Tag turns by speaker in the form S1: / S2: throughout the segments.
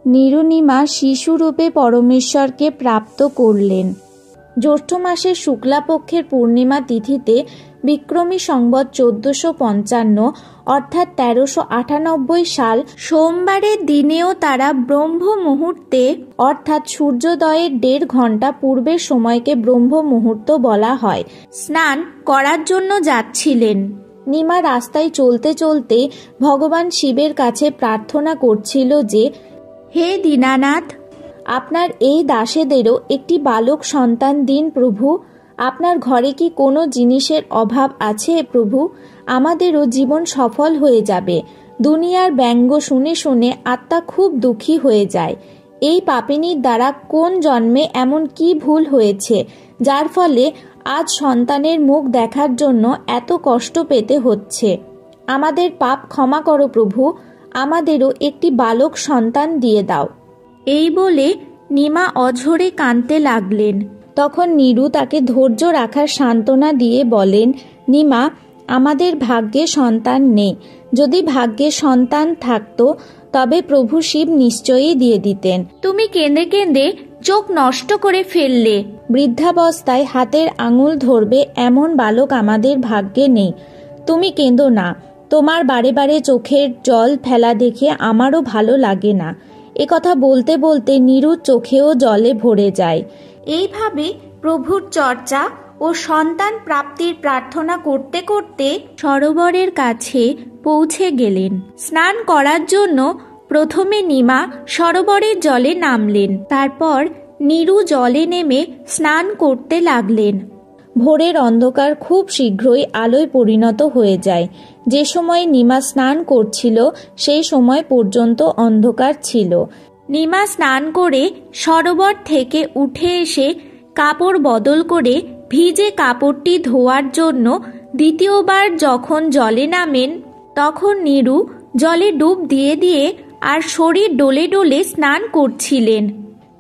S1: নিরুনিমা শিশুরূপে পরমেশ্বরকে প্রাপ্ত করলেন। জ্যৈষ্ঠ মাসের শুক্লাপক্ষের পূর্ণিমা তিথিতে বিক্রমী সংবৎ 1455 অর্থাৎ 1398 সাল সোমবারের দিনেও তারা ব্রহ্ম মুহূর্তে অর্থাৎ সূর্যোদয়ের 1.5 ঘন্টা পূর্বের সময়কে ব্রহ্ম মুহূর্ত বলা হয়, স্নান করার জন্য যাচ্ছিলেন। নিমা রাস্তায় চলতে চলতে ভগবান শিবের কাছে প্রার্থনা করছিল যে, হে দীনানাথ, আপনার এই দাসেদেরও একটি বালক সন্তান দিন প্রভু। আপনার ঘরে কি কোনো জিনিসের অভাব আছে প্রভু? আমাদেরও জীবন সফল হয়ে যাবে। দুনিয়ার ব্যঙ্গ শুনে শুনে আত্মা খুব দুঃখী হয়ে যায়। এই পাপিনীর দ্বারা কোন জন্মে এমন কি ভুল হয়েছে যার ফলে আজ সন্তানের মুখ দেখার জন্য এত কষ্ট পেতে হচ্ছে? আমাদের পাপ ক্ষমা করো প্রভু, আমাদেরও একটি বালক সন্তান দিয়ে দাও। এই বলে নিমা অঝরে কাঁদতে লাগলেন। তখন নিরু তাকে ধৈর্য রাখার সান্ত্বনা দিয়ে বলেন, নিমা, আমাদের ভাগ্যে সন্তান নেই। যদি ভাগ্যে সন্তান থাকতো তবে প্রভু শিব নিশ্চয়ই দিয়ে দিতেন। তুমি কেঁদে কেঁদে চোখ নষ্ট করে ফেললে। বৃদ্ধাবস্থায় হাতের আঙুল ধরবে এমন বালক আমাদের ভাগ্যে নেই। তুমি কেঁদো না। তোমার বারে বারে চোখের জল ফেলা দেখে আমারও ভালো লাগে না। একথা বলতে বলতে নিরুর চোখেও জলে ভরে যায়। এইভাবে প্রভুর চর্চা ও সন্তান প্রাপ্তির প্রার্থনা করতে করতে সরোবরের কাছে পৌঁছে গেলেন। স্নান করার জন্য প্রথমে নিমা সরোবরের জলে নামলেন। তারপর নিরু জলে নেমে স্নান করতে লাগলেন। ভোরের অন্ধকার খুব শীঘ্রই আলোয় পরিণত হয়ে যায়। যে সময় নিমা স্নান করছিল সেই সময় পর্যন্ত অন্ধকার ছিল। নিমা স্নান করে সরোবর থেকে উঠে এসে কাপড় বদল করে ভিজে কাপড়টি ধোয়ার জন্য দ্বিতীয়বার যখন জলে নামেন, তখন নিরু জলে ডুব দিয়ে দিয়ে আর শরীর ডলে ডলে স্নান করছিলেন।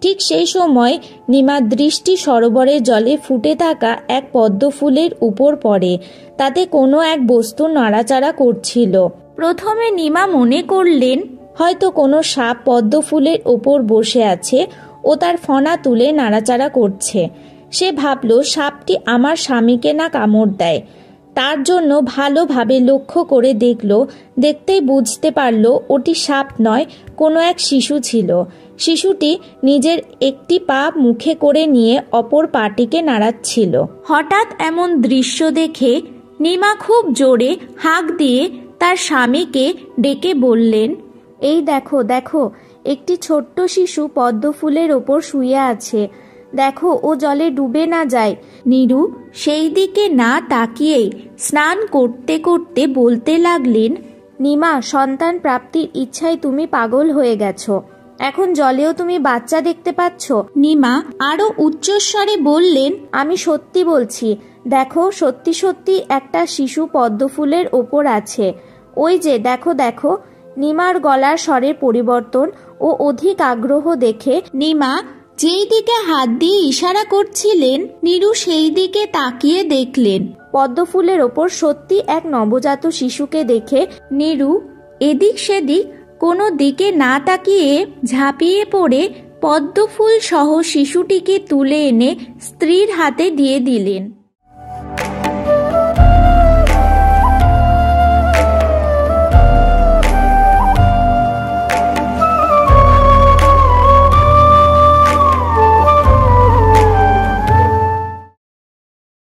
S1: ঠিক সেই সময় নিমার দৃষ্টি সরোবরের জলে ফুটে থাকা এক পদ্মফুলের উপর পড়ে। তাতে কোনো এক বস্তু নাড়াচাড়া করছিল। প্রথমে নিমা মনে করলেন হয়তো কোনো সাপ পদ্মফুলের ওপর বসে আছে ও তার ফনা তুলে নাড়াচাড়া করছে। সে ভাবল সাপটি আমার স্বামীকে না কামড় দেয়। তার জন্য ভালোভাবে লক্ষ্য করে দেখল। দেখতেই বুঝতে পারল ওটি সাপ নয়, কোনো এক শিশু ছিল। শিশুটি নিজের একটি পা মুখে করে নিয়ে অপর পাটিকে নাড়াচ্ছিল। হঠাৎ এমন দৃশ্য দেখে নিমা খুব জোরে হাঁক দিয়ে তার স্বামীকে ডেকে বললেন, এই দেখো দেখো, একটি ছোট্ট শিশু পদ্মফুলের ওপর শুয়ে আছে। দেখো ও জলে ডুবে না যায়। নিরু সেই দিকে না তাকিয়েই স্নান করতে করতে বলতে লাগলেন, নিমা, সন্তান প্রাপ্তির ইচ্ছায় তুমি পাগল হয়ে গেছো। এখন জলেও তুমি বাচ্চা দেখতে পাচ্ছ। নিমা আরো উচ্চস্বরে বললেন, আমি সত্যি বলছি। দেখো, সত্যি সত্যি একটা শিশু পদ্মফুলের ওপর আছে। ওই যে দেখো দেখো। নিমার গলার স্বরের পরিবর্তন ও অধিক আগ্রহ দেখে নিমা যেই দিকে হাত দিয়ে ইশারা করছিলেন, নিরু সেই দিকে তাকিয়ে দেখলেন পদ্মফুলের ওপর সত্যি এক নবজাত শিশুকে দেখে নিরু এদিক সেদিক কোনো দিকে না তাকিয়ে ঝাঁপিয়ে পড়ে পদ্মফুল সহ শিশুটিকে তুলে এনে স্ত্রীর হাতে দিয়ে দিলেন।